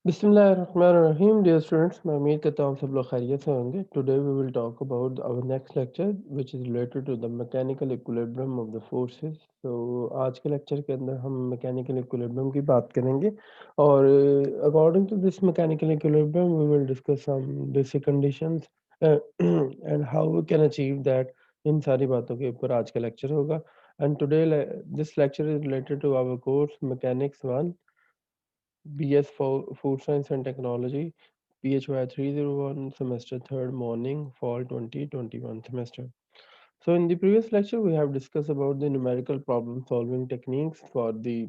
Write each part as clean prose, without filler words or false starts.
Bismillahirrahmanirrahim, dear students. मैं उम्मीद करता हूँ आप सब लोग खैरियत से होंगे. Today we will talk about our next lecture, which is related to the mechanical equilibrium of the forces. So आज के लेक्चर के अंदर हम मैकेनिकल इक्विलिब्रियम की बात करेंगे और according to this mechanical equilibrium we will discuss some basic conditions and how we can achieve that. इन सारी बातों के ऊपर आज का लेक्चर होगा. And today this lecture is related to our course Mechanics 1, BS for Food Science and Technology, PHY 301, semester 3rd, morning, fall 2021 semester. So in the previous lecture, we have discussed about the numerical problem solving techniques for the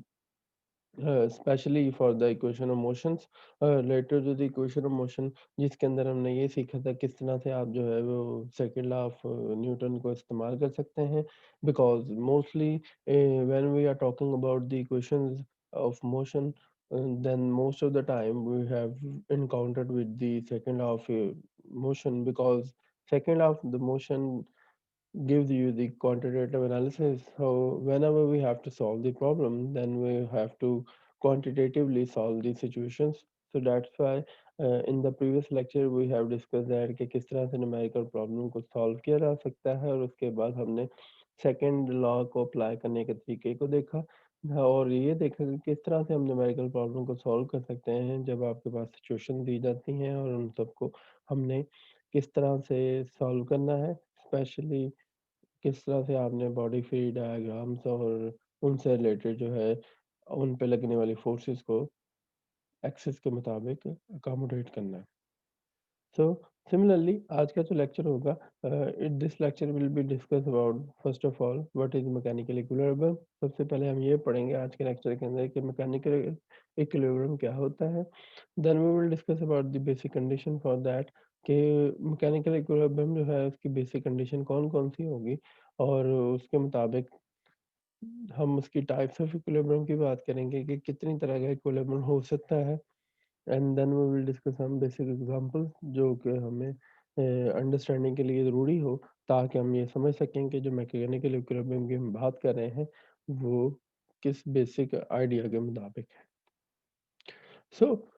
especially for the equation of motions related to the equation of motion, जिसके अंदर हमने ये सीखा था किस तरह से आप जो है वो सेकेंड लॉ ऑफ न्यूटन को इस्तेमाल कर सकते हैं. Because mostly when we are talking about the equations of motion, then most of the time we have encountered with the second law of motion, because second law of the motion gives you the quantitative analysis. So whenever we have to solve the problem, then we have to quantitatively solve the situations. So that's why in the previous lecture we have discussed that कि किस तरह से numerical problem को solve किया जा सकता है, और उसके बाद हमने second law को apply करने के तरीके को देखा. और ये देखा कि किस तरह से हम numerical problem को solve कर सकते हैं जब आपके पास situation दी जाती हैं, और उन सबको हमने किस तरह से solve करना है. स्पेशली किस तरह से आपने बॉडी फ्री डायग्राम्स और उनसे रिलेटेड जो है उन पे लगने वाली फोर्सेस को एक्सिस के मुताबिक अकोमोडेट करना है. सो सिमिलरली आज का जो लेक्चर होगा, this lecture will be discuss about first of all what is mechanical equilibrium. सबसे पहले हम ये पढ़ेंगे आज के लेक्चर के अंदर कि मैकेनिकल इक्विलिब्रियम क्या होता है. Then we will discuss about the basic condition for that, कि मैकेनिकल इक्विलिब्रियम जो है उसकी बेसिक कंडीशन कौन कौन सी होगी, और उसके मुताबिक हम उसकी टाइप्स ऑफ इक्विलिब्रियम की बात करेंगे कि कितनी तरह का इक्विलिब्रियम हो सकता है. And then we will discuss some basic examples जो कि हमें अंडरस्टैंडिंग के लिए ज़रूरी हो, ताकि हम ये समझ सकें कि जो मैकेनिकल इक्विलिब्रियम की हम बात कर रहे हैं वो किस बेसिक आइडिया के मुताबिक है. सो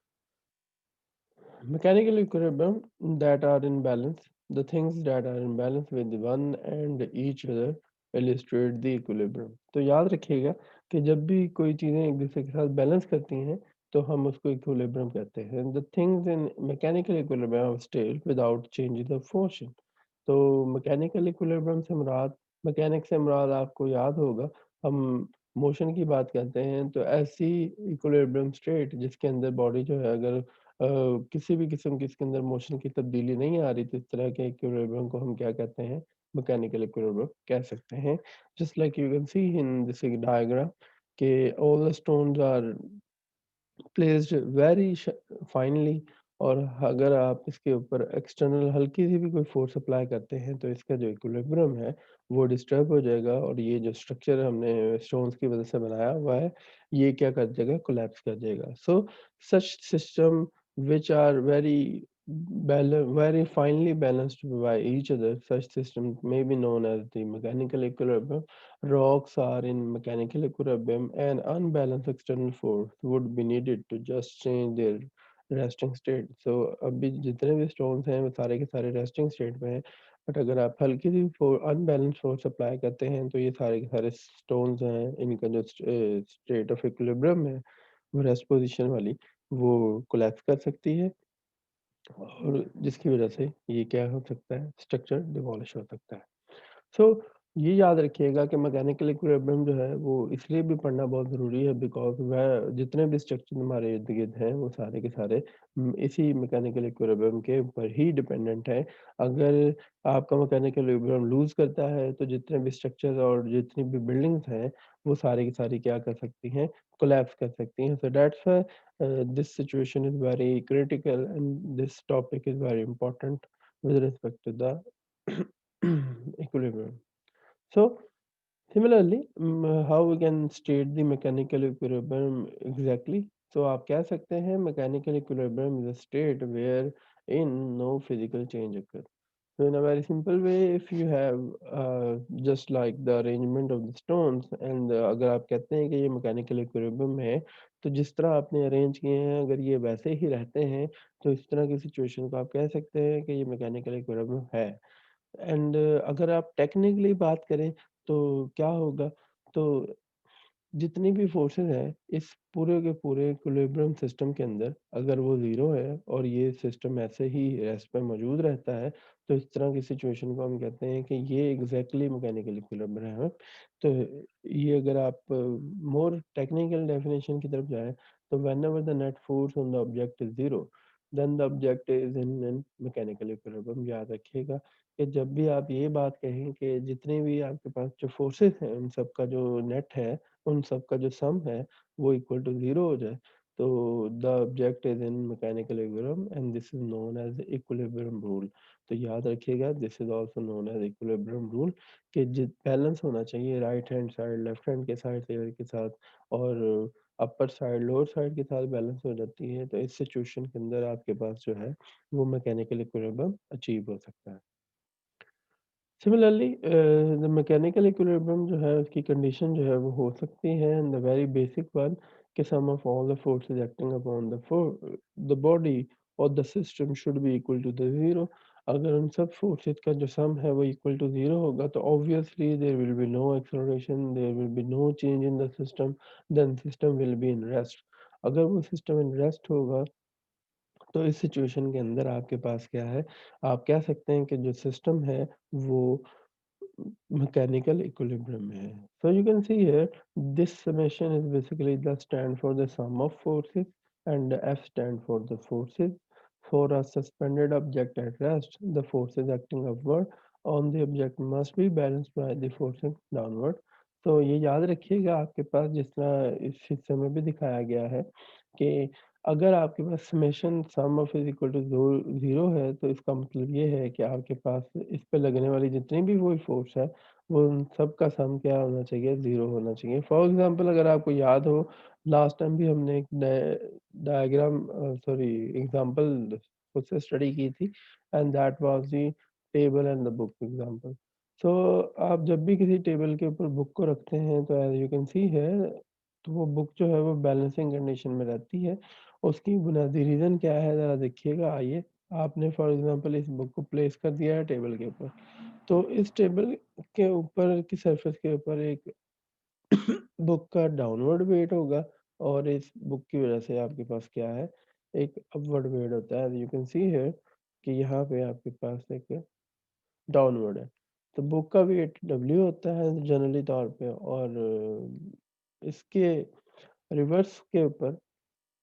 mechanical equilibrium that are in balance, the things that are in balance with one and each other illustrate the equilibrium. तो याद रखिएगा कि जब भी कोई चीज़ें एक दूसरे के साथ बैलेंस करती हैं तो हम उसको इक्विलिब्रियम कहते हैं. The things in mechanical equilibrium are stable without changes of motion. तो मैकेनिकल इक्विलिब्रियम से मुराद, मैकेनिक्स से मुराद आपको याद होगा, हम मोशन की बात करते हैं तो ऐसी इक्विलिब्रियम स्टेट जिसके अंदर बॉडी जो है अगर किसी भी किस्म की इसके अंदर मोशन की तब्दीली नहीं आ रही, तो इस तरह के इक्विलिब्रियम को हम क्या कहते हैं, मैकेनिकल इक्विलिब्रियम कह सकते हैं. Just like you can see in this diagram के all the stones are placed very finally, और अगर आप इसके ऊपर एक्सटर्नल हल्की सी भी कोई फोर्स अप्लाई करते हैं तो इसका जो इक्विलिब्रियम है वो डिस्टर्ब हो जाएगा, और ये जो स्ट्रक्चर हमने स्टोन्स की वजह से बनाया हुआ है ये क्या कर जाएगा, कोलैप्स कर जाएगा. सो सच system which are very finely balanced by each other, such systems may be known as the mechanical equilibrium. Rocks are in mechanical equilibrium, and unbalanced external force would be needed to just change their resting state. So अभी जितने भी stones हैं वो सारे के सारे resting state में हैं, बट अगर आप हल्की सी अनबैलेंस फोर्स अप्लाई करते हैं तो ये सारे के सारे stones हैं, इनका जो state of equilibrium है वो रेस्ट पोजीशन वाली वो कोलैप्स कर सकती है, और जिसकी वजह से ये क्या हो सकता है, स्ट्रक्चर डिमोलिश हो सकता है. सो ये याद रखिएगा कि मैकेनिकल इक्विलिब्रियम जो है वो इसलिए भी पढ़ना बहुत ज़रूरी है, बिकॉज़ वह जितने भी स्ट्रक्चर हमारे इर्द-गिर्द हैं वो सारे के सारे इसी मैकेनिकल इक्विलिब्रियम के ऊपर ही डिपेंडेंट हैं. अगर आपका मैकेनिकल इक्विलिब्रियम लूज़ करता है तो जितने भी स्ट्रक्चर और जितनी भी बिल्डिंग्स हैं वो सारी की सारी क्या कर सकती हैं, कोलैप्स कर सकती हैं. So that's why this situation is very critical and this topic is very important with respect to the equilibrium. So similarly, how we can state the mechanical equilibrium exactly? So आप कह सकते हैं mechanical equilibrium is a state where in no physical change occurs. So in a very simple way, if you have just like the arrangement of the stones, and अगर आप कहते हैं कि ये mechanical equilibrium है, तो जिस तरह आपने अरेंज किए हैं अगर ये वैसे ही रहते हैं, तो इस तरह की सिचुएशन को आप कह सकते हैं कि ये मैकेनिकल इक्विलिब्रियम है। एंड अगर आप टेक्निकली बात करें तो क्या होगा? तो जितनी भी फ़ोर्सेस हैं, इस पूरे के पूरे इक्विलिब्रियम सिस्टम के अंदर अगर वो ज़ीरो है और ये सिस्टम ऐसे ही रेस्ट पे मौजूद रहता है, तो इस तरह की सिचुएशन को हम कहते हैं कि ये एग्ज़ैक्टली मैकेनिकल इक्विलिब्रियम है। तो ये अगर आप मोर टेक्निकल डेफिनिशन की तरफ जाएँ, तो whenever the net force on the object is zero, then the object is in an mechanical equilibrium. याद रखिएगा कि जब भी आप ये बात कहें कि जितने भी आपके पास जो फ़ोर्सेस हैं, उन सब का जो नेट है उन सब का जो सम है वो इक्वल टू 0 हो जाए, तो the object is in mechanical equilibrium and this is known as equilibrium rule. तो याद रखिएगा this is also known as equilibrium rule कि जि बैलेंस होना चाहिए right hand side, left hand के साइड पेयर के साथ और अपर साइड, लोअर साइड के साथ बैलेंस हो जाती है। तो इस सिचुएशन के अंदर आपके पास जो है वो मैकेनिकल इक्विलिब्रियम अचीव हो सकता है। सिमिलरली द मैकेनिकल इक्विलिब्रियम जो है उसकी कंडीशन जो है वो हो सकती है and the very basic one कि sum of all the forces acting upon the body और the system should be equal to the zero. अगर उन सब फोर्सेस का जो सम है वो इक्वल टू ज़ीरो होगा तो obviously there will be no acceleration, there will be no change in the system, then system will be in rest. अगर वो सिस्टम इन रेस्ट होगा तो इस सिचुएशन के अंदर आपके पास क्या है, आप कह सकते हैं कि जो सिस्टम है वो mechanical equilibrium में है। So you can see here this summation is basically the stand for the sum of forces and F stand for the forces. For a suspended object at rest, the forces acting upward on the object must be balanced by the forces downward. तो ये याद रखिएगा आपके पास जिस तरह इस हिस्से में भी दिखाया गया है कि अगर आपके पास summation sum of is equal to zero है तो इसका मतलब ये है कि आपके पास इस पे लगने वाली जितनी भी कोई फ़ोर्स है, वो उन सब का सम क्या होना चाहिए? ज़ीरो होना चाहिए। फॉर एग्ज़ाम्पल अगर आपको याद हो लास्ट टाइम भी हमने एक डायग्राम सॉरी एग्ज़ाम्पल खुद से स्टडी की थी and that was the table and the book example. So आप जब भी किसी टेबल के ऊपर बुक को रखते हैं तो as you can see here तो वो बुक जो है वो बैलेंसिंग कंडीशन में रहती है। उसकी बुनियादी रीज़न क्या है ज़रा देखिएगा आइए। आपने फॉर एग्ज़ाम्पल इस बुक को प्लेस कर दिया है टेबल के ऊपर। तो इस टेबल के ऊपर की सरफेस के ऊपर एक बुक का डाउनवर्ड वेट होगा और इस बुक की वज़ह से आपके पास क्या है, एक अपवर्ड वेट होता है। यू कैन सी हियर कि यहाँ पे आपके पास एक डाउनवर्ड है। तो बुक का वेट डब्ल्यू होता है जनरली तौर पे और इसके रिवर्स के ऊपर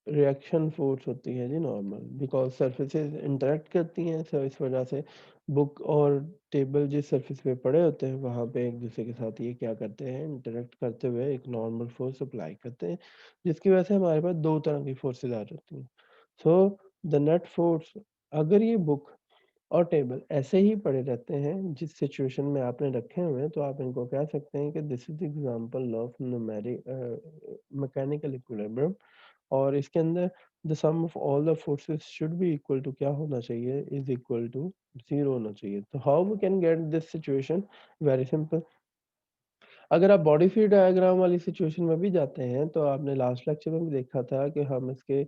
रिएक्शन फ़ोर्स होती है जी नॉर्मल बिकॉज़ सरफेसेस इंटरैक्ट करती हैं सो इस वज़ह से बुक और टेबल जिस सरफेस पे पड़े होते हैं वहाँ पे एक-दूसरे के साथ ये क्या करते हैं इंटरैक्ट करते हुए एक नॉर्मल फ़ोर्स अप्लाई करते हैं, जिसकी वज़ह से हमारे पास 2 तरह की फ़ोर्सेस आ जाती हैं। सो द नेट फ़ोर्स अगर ये बुक और टेबल ऐसे ही पड़े रहते हैं जिस सिचुएशन में आपने रखे हुए हैं, तो आप इनको कह सकते हैं कि this is the example of mechanical equilibrium और इसके अंदर the sum of all the forces should be equal to क्या होना चाहिए इज़ इक्वल टू 0 होना चाहिए। तो how we can get this situation? Very simple. अगर आप बॉडी फ्री डायग्राम वाली सिचुएशन में भी जाते हैं, तो आपने लास्ट लेक्चर में भी देखा था कि हम इसके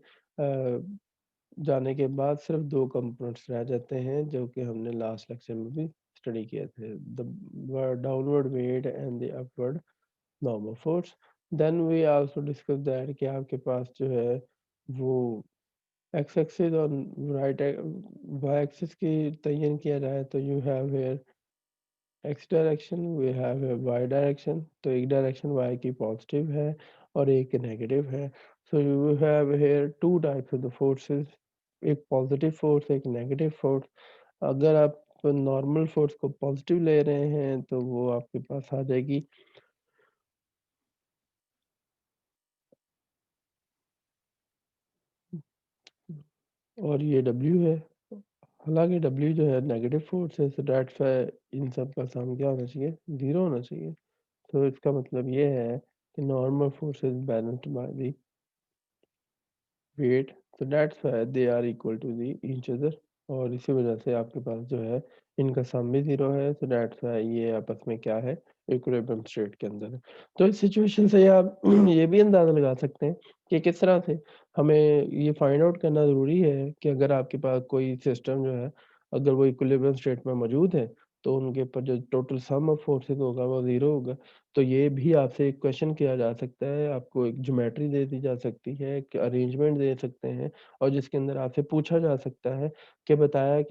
जाने के बाद सिर्फ़ 2 कंपोनेंट्स रह जाते हैं, जो कि हमने लास्ट लेक्चर में भी स्टडी किए थे। The downward weight and the upward normal force. Then we also discuss that कि आपके पास जो है वो एक्स एक्सिस और राइट वाई एक्सिस की तयन किया जाए तो you have here X direction, we have Y direction. तो एक डायरेक्शन वाई की पॉजिटिव है और एक नेगेटिव है। So you have here two types of the forces, एक पॉजिटिव फोर्स एक नेगेटिव फोर्स। अगर आप नॉर्मल फोर्स को पॉजिटिव ले रहे हैं तो वो आपके पास आ जाएगी और ये डब्ल्यू है। हालाँकि डब्ल्यू जो है नेगेटिव फ़ोर्स है, सो दैट्स व्हाई इन सब का सम क्या होना चाहिए? 0 होना चाहिए। तो इसका मतलब ये है कि normal force is balanced by the weight, so that's why they are equal to the each other. और इसी वजह से आपके पास जो है इनका सम भी 0 है, सो दैट्स व्हाई ये आपस में क्या है, इक्विलिब्रियम स्टेट के अंदर है। तो इस सिचुएशन से आप ये भी अंदाज़ा लगा सकते हैं कि किस तरह से हमें ये फाइंड आउट करना ज़रूरी है कि अगर आपके पास कोई सिस्टम जो है, अगर वो इक्विलिब्रियम स्टेट में मौजूद है, तो उनके ऊपर जो टोटल सम ऑफ फोर्सेस होगा वो 0 होगा। तो ये भी आपसे एक क्वेश्चन किया जा सकता है, आपको एक ज्योमेट्री दे दी जा सकती है, एक अरेंजमेंट दे सकते हैं और जिसके अंदर आपसे पूछा जा सकता है कि बताएँ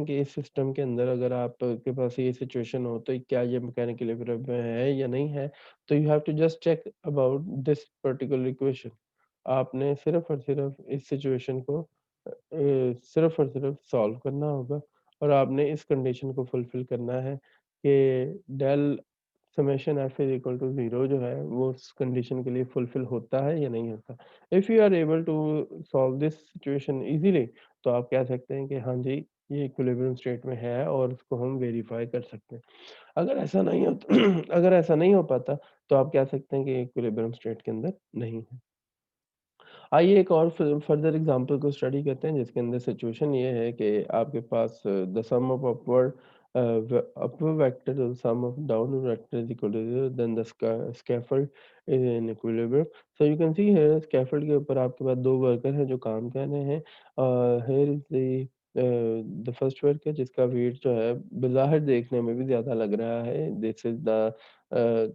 कि इस सिस्टम के अंदर अगर आपके पास ये सिचुएशन हो तो क्या ये मैकेनिकल इक्विलिब्रियम में है या नहीं है? तो you have to just check about this particular equation. आपने सिर्फ़ और सिर्फ़ इस सिचुएशन को सिर्फ़ और सिर्फ़ सॉल्व करना होगा और आपने इस कंडीशन को फुलफ़िल करना है कि del summation F is equal to 0 जो है वो उस कंडीशन के लिए फुलफ़िल होता है या नहीं होता। If you are able to solve this situation easily तो आप कह सकते हैं कि हाँ जी, ये इक्विलिब्रियम स्टेट में है और उसको हम वेरीफ़ाई कर सकते हैं। अगर ऐसा नहीं होता अगर ऐसा नहीं हो पाता तो आप कह सकते हैं कि इक्विलिब्रियम स्टेट के अंदर नहीं है। आइए एक और फर्दर एग्जांपल को स्टडी करते हैं जिसके अंदर सिचुएशन ये है कि आपके पास the sum of upward vector the sum of downward vector is equal to 0 then the scaffold is in equilibrium. So you can see here scaffold के ऊपर आपके पास दो वर्कर हैं जो काम कर रहे हैं। here is the first worker जिसका वेट जो है बाहर देखने में भी ज़्यादा लग रहा है। This is the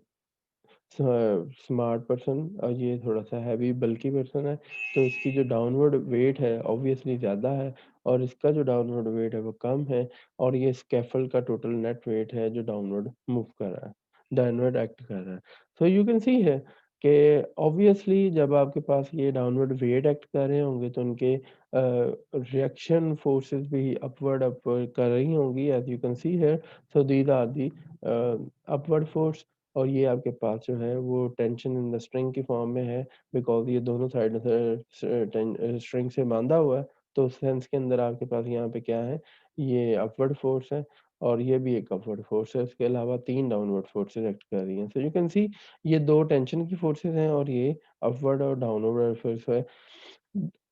smart person और ये थोड़ा-सा हैवी बल्की पर्सन है, तो इसकी जो डाउनवर्ड वेट है ऑब्वियसली ज़्यादा है और इसका जो डाउनवर्ड वेट है वो कम है और ये स्कैफोल्ड का टोटल नेट वेट है जो डाउनवर्ड मूव कर रहा है, डाउनवर्ड एक्ट कर रहा है। So you can see here कि ऑब्वियसली जब आपके पास ये डाउनवर्ड वेट एक्ट कर रहे होंगे तो उनके रिएक्शन फोर्सेस भी अपवर्ड अपवर्ड कर रही होंगी as you can see here. So these are the upward force और ये आपके पास जो है वो टेंशन इन द स्ट्रिंग की फॉर्म में है बिकॉज़ ये दोनों साइड से स्ट्रिंग से बाँधा हुआ है, तो उस सेंस के अंदर आपके पास यहाँ पे क्या है, ये अपवर्ड फ़ोर्स है और ये भी एक अपवर्ड फ़ोर्स है, इसके अलावा 3 डाउनवर्ड फ़ोर्सेस एक्ट कर रही हैं। सो यू कैन सी ये 2 टेंशन की फ़ोर्सेस हैं और ये अपवर्ड और डाउनवर्ड फ़ोर्स है।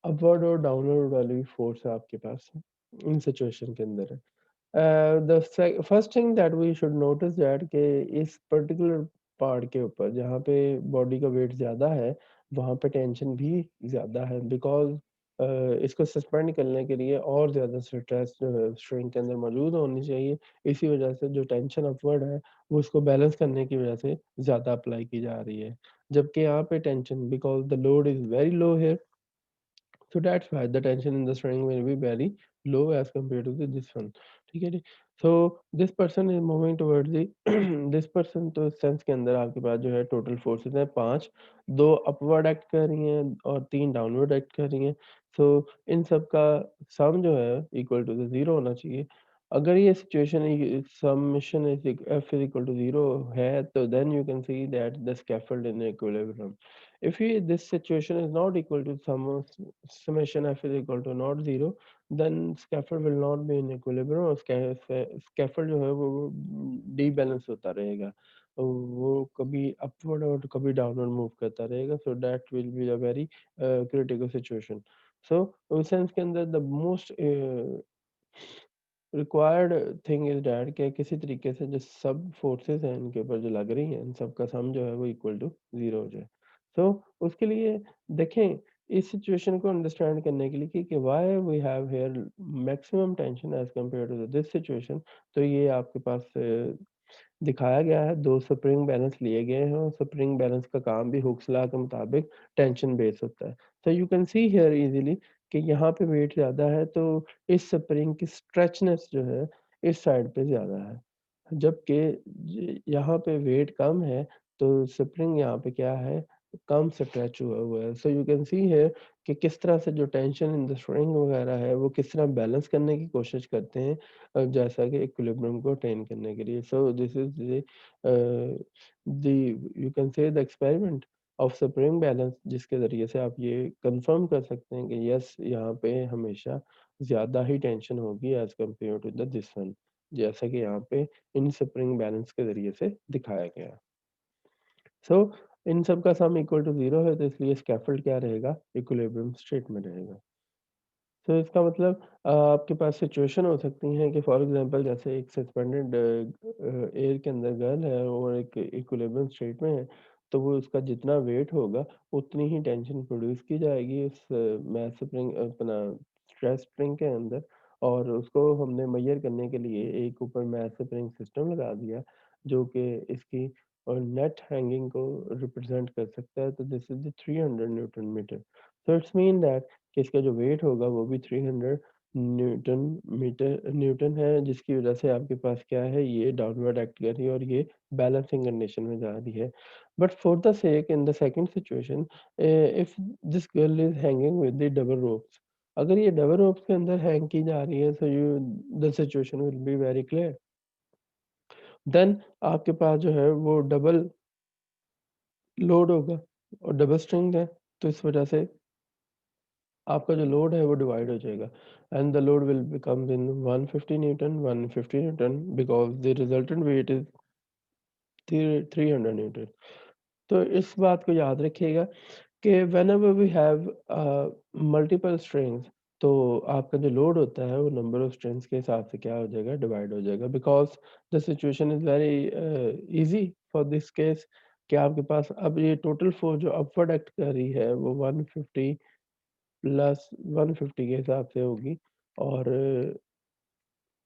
अपवर्ड और डाउनवर्ड वाली फ़ोर्स है आपके पास इन सिचुएशन के अंदर है। First thing that we should notice that कि इस पर्टिकुलर पार्ट के ऊपर जहाँ पे बॉडी का वेट ज़्यादा है, वहाँ पे टेंशन भी ज़्यादा है बिकॉज़ इसको सस्पेंड करने के लिए और ज़्यादा स्ट्रेस जो है स्ट्रिंग के अंदर मौजूद होनी चाहिए। इसी वजह से जो टेंशन अपवर्ड है, वो उसको बैलेंस करने की वजह से ज़्यादा अप्लाई की जा रही है। जबकि यहाँ पे tension because the load is very low here so that's why the tension in the string will be very low as compared to this one. ठीक है जी। So this person is moving towards the this person तो sense के अंदर आपके पास जो है total forces हैं 5, 2 अपवर्ड एक्ट कर रही हैं और 3 डाउनवर्ड एक्ट कर रही हैं। सो इन सब का सम जो है इक्वल टू 0 होना चाहिए। अगर ये situation summation is F is equal to 0 है तो then you can see that the scaffold in equilibrium. If this situation is not equal to summation f is equal to not 0, then scaffold will not be in equilibrium और scaffold जो है वो डिबैलेंस होता रहेगा। वो कभी अपवर्ड और कभी डाउनवर्ड मूव करता रहेगा। So that will be a very critical situation. So उस सेंस के अंदर the most required thing is that कि किसी तरीके से जो सब फोर्सेस हैं इनके ऊपर जो लग रही हैं, इन सब का सम जो है वो इक्वल टू 0 हो जाए। सो उसके लिए देखें इस सिचुएशन को अंडरस्टैंड करने के लिए कि why we have here maximum tension as compared to this situation. तो ये आपके पास दिखाया गया है, 2 स्प्रिंग बैलेंस लिए गए हैं और स्प्रिंग बैलेंस का काम भी हुक्स लॉ के मुताबिक टेंशन बेस होता है। तो you can see here easily कि यहाँ पे वेट ज़्यादा है तो इस स्प्रिंग की स्ट्रेचनेस जो है इस साइड पे ज़्यादा है। जबकि यहाँ पे वेट कम है तो स्प्रिंग यहाँ पे क्या है, कम स्ट्रेच हुआ हुआ है। So you can see here कि किस तरह से जो टेंशन इन द स्ट्रिंग वगैरह है वो किस तरह बैलेंस करने की कोशिश करते हैं जैसा कि इक्विलिब्रियम को अटेन करने के लिए। So this is the you can say the experiment of spring balance जिसके ज़रिए से आप ये कंफर्म कर सकते हैं कि यस यहाँ पे हमेशा ज़्यादा ही टेंशन होगी as compare to the this one, जैसा कि यहाँ पे इन स्प्रिंग बैलेंस के ज़रिए से दिखाया गया है। सो इन सब का सम इक्वल टू 0 है तो इसलिए स्कैफोल्ड क्या रहेगा? इक्विलिब्रियम स्टेट में रहेगा। तो इसका मतलब आपके पास सिचुएशन हो सकती हैं कि फॉर एग्ज़ाम्पल जैसे एक सस्पेंडेड एयर के अंदर गर्ल है और एक इक्विलिब्रियम स्टेट में है, तो वो उसका जितना वेट होगा, उतनी ही टेंशन प्रोड्यूस की जाएगी उस मास स्प्रिंग अपना स्ट्रेस स्प्रिंग के अंदर और उसको हमने मेज़र करने के लिए एक ऊपर मास स्प्रिंग सिस्टम लगा दिया, जो कि इसकी नेट हैंगिंग को रिप्रेज़ेंट कर सकता है, तो this is the 300 newton meter. So it's mean that कि इसका जो वेट होगा वो भी 300 न्यूटन है, जिसकी वज़ह से आपके पास क्या है, ये डाउनवर्ड एक्ट कर रही है और ये बैलेंसिंग कंडीशन में जा रही है। But for the sake in the second situation if this girl is hanging with the double ropes, अगर ये डबल रोप्स के अंदर हैंग की जा रही है, so you the situation will be very clear. Then आपके पास जो है वो डबल लोड होगा और डबल स्ट्रिंग है, तो इस वज़ह से आपका जो लोड है वो डिवाइड हो जाएगा and the load will become in 150 newton because the resultant weight is three 300 newton. तो इस बात को याद रखिएगा कि whenever we have multiple strings, तो आपका जो लोड होता है वो नंबर ऑफ स्ट्रिंग्स के हिसाब से क्या हो जाएगा, डिवाइड हो जाएगा because the situation is very easy for this case कि आपके पास अब ये टोटल फोर्स जो अपवर्ड एक्ट कर रही है वो 150 प्लस 150 के हिसाब से होगी और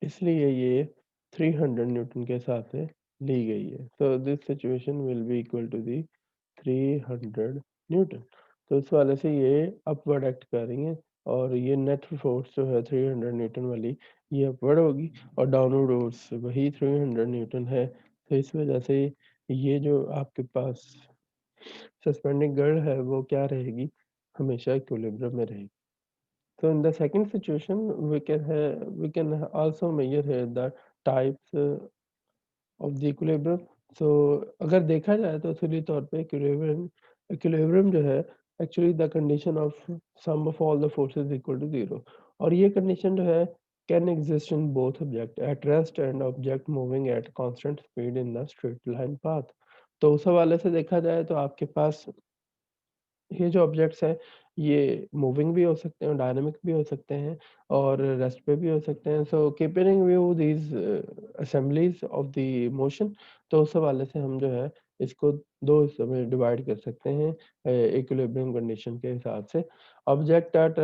इसलिए ये 300 न्यूटन के हिसाब से ली गई है। So this situation will be equal to the 300 newton. तो इस वाले से ये अपवर्ड एक्ट कर रही हैं और ये नेट फोर्स जो है 300 न्यूटन वाली, ये अपवर्ड होगी और डाउनवर्ड फोर्स वही 300 न्यूटन है। तो इस वजह से ये जो आपके पास सस्पेंडिंग गर्ल है वो क्या रहेगी, हमेशा इक्विलिब्रियम में रहेगी। So in the second situation, we can also measure here the types of the equilibrium. So अगर देखा जाए तो असली तौर पे इक्विलिब्रियम जो है actually the condition of sum of all the forces equal to zero, और ये कंडीशन जो है can exist in both object at rest and object moving at constant speed in the straight line path. तो उस हवाले से देखा जाए तो आपके पास ये जो ऑब्जेक्ट्स हैं, ये मूविंग भी हो सकते हैं, डायनामिक भी हो सकते हैं और रेस्ट पे भी हो सकते हैं। So keeping view these assemblies of the motion, तो उस हवाले से हम जो है इसको 2 हिस्सों में डिवाइड कर सकते हैं इक्विलिब्रियम कंडीशन के हिसाब से। Object at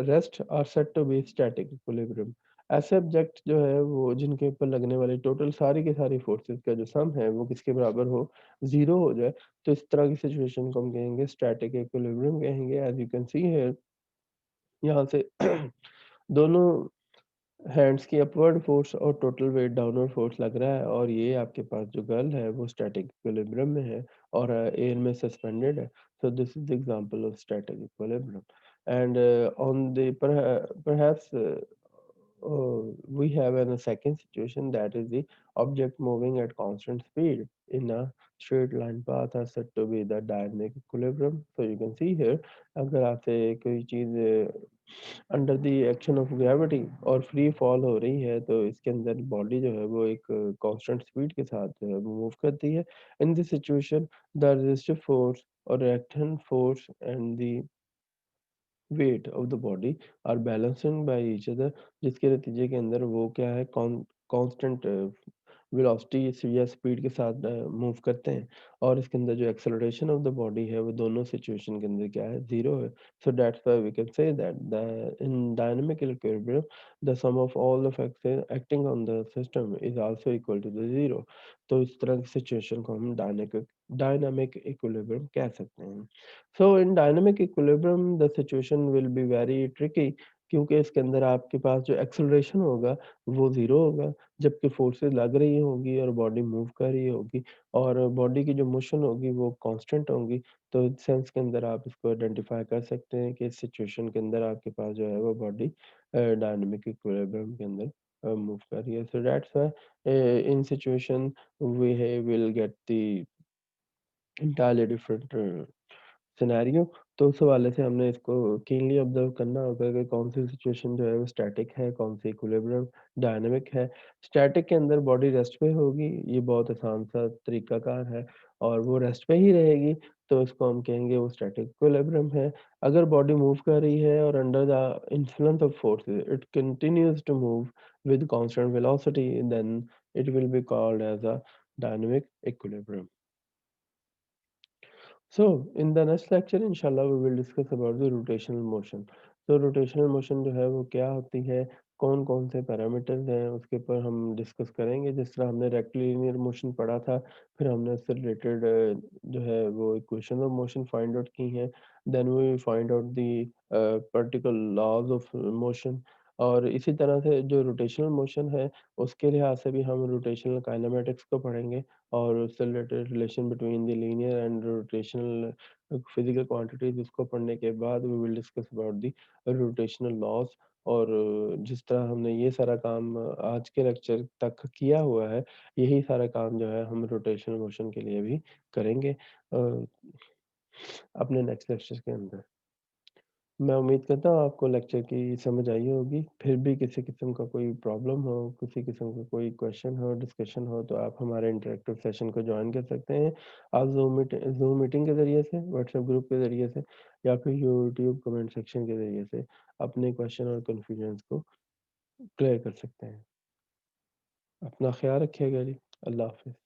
rest are said to be static equilibrium. ऐसे ऑब्जेक्ट जो है वो जिनके ऊपर लगने वाली टोटल सारी की सारी फोर्सेस का जो सम है वो किसके बराबर हो, 0 हो जाए, तो इस तरह की सिचुएशन को हम कहेंगे स्टैटिक इक्विलिब्रियम कहेंगे। As you can see here, यहाँ से दोनों हैंड्स की अपवर्ड फ़ोर्स और टोटल वेट डाउनवर्ड फ़ोर्स लग रहा है और ये आपके पास जो गर्ल है वो स्टैटिक इक्विलिब्रियम में है और एयर में सस्पेंडेड है। So this is the example of static equilibrium and on the perhaps we have a second situation, that is the object moving at constant speed in a straight line path are said to be the dynamic equilibrium. So you can see here, अगर आपसे कोई चीज़ under the action of gravity और free fall हो रही है, तो इसके अंदर बॉडी जो है वो एक कांस्टेंट स्पीड के साथ जो है वो मूव करती है। In this situation the resistive force और reactant force and the weight of the body are balancing by each other, जिसके नतीजे के अंदर वो क्या है, कांस्टेंट वेलोसिटी या स्पीड के साथ मूव करते हैं और इसके अंदर जो एक्सेलरेशन ऑफ द बॉडी है वो दोनों सिचुएशन के अंदर क्या है, जीरो है। So that's why we can say that the in dynamic equilibrium the sum of all the factors acting on the system is also equal to the zero. तो इस तरह की सिचुएशन को हम डायनामिक इक्विलिब्रियम कह सकते हैं। So in dynamic equilibrium the situation will be very tricky, क्योंकि इसके अंदर आपके पास जो एक्सेलरेशन होगा वो ज़ीरो होगा, जबकि फोर्सेस लग रही होंगी और बॉडी मूव कर रही होगी और बॉडी की जो मोशन होगी वो कांस्टेंट होंगी। तो इस सेंस के अंदर आप इसको आइडेंटिफाई कर सकते हैं कि इस सिचुएशन के अंदर आपके पास जो है वो बॉडी डायनामिक इक्विलिब्रियम के अंदर मूव कर रही है। So that's why in situation we will get the entirely different scenario. तो उस हवाले से हमने इसको कीनली ऑब्ज़र्व करना होगा कि कौन-सी सिचुएशन जो है वो स्टैटिक है, कौन-सी इक्विलिब्रियम डायनामिक है। स्टैटिक के अंदर बॉडी रेस्ट पे होगी, ये बहुत आसान सा तरीकाकार है और वो रेस्ट पे ही रहेगी, तो इसको हम कहेंगे वो स्टैटिक इक्विलिब्रियम है। अगर बॉडी मूव कर रही है और under the influence of forces it continues to move with constant velocity, then it will be called as a dynamic equilibrium. So in the next lecture inshallah we will discuss about the rotational motion. तो rotational motion जो है वो क्या होती है, कौन-कौन से parameters हैं उसके ऊपर हम डिस्कस करेंगे। जिस तरह हमने रेक्टिलिनियर मोशन पढ़ा था, फिर हमने उससे रिलेटेड जो है वो equation of motion find out की हैं। Then we will find out the particle laws of motion. और इसी तरह से जो रोटेशनल मोशन है उसके लिहाज से भी हम रोटेशनल काइनेमेटिक्स को पढ़ेंगे और उससे related relation between the linear and rotational physical quantities उसको पढ़ने के बाद we will discuss about the rotational laws. और जिस तरह हमने ये सारा काम आज के लेक्चर तक किया हुआ है, यही सारा काम जो है हम रोटेशनल मोशन के लिए भी करेंगे अपने नेक्स्ट लेक्चर के अंदर। मैं उम्मीद करता हूँ आपको लेक्चर की समझ आई होगी। फिर भी किसी किस्म का कोई प्रॉब्लम हो, किसी किस्म का कोई क्वेश्चन हो, डिस्कशन हो तो आप हमारे इंटरैक्टिव सेशन को जॉइन कर सकते हैं। आप ज़ूम मीटिंग के ज़रिए से, व्हाट्सएप ग्रुप के ज़रिए से या फिर यूट्यूब कमेंट सेक्शन के ज़रिए से अपने क्वेश्चन और कन्फ्यूजन्स को क्लियर कर सकते हैं। अपना ख़्याल रखिएगा जी। अल्लाह हाफ़िज़।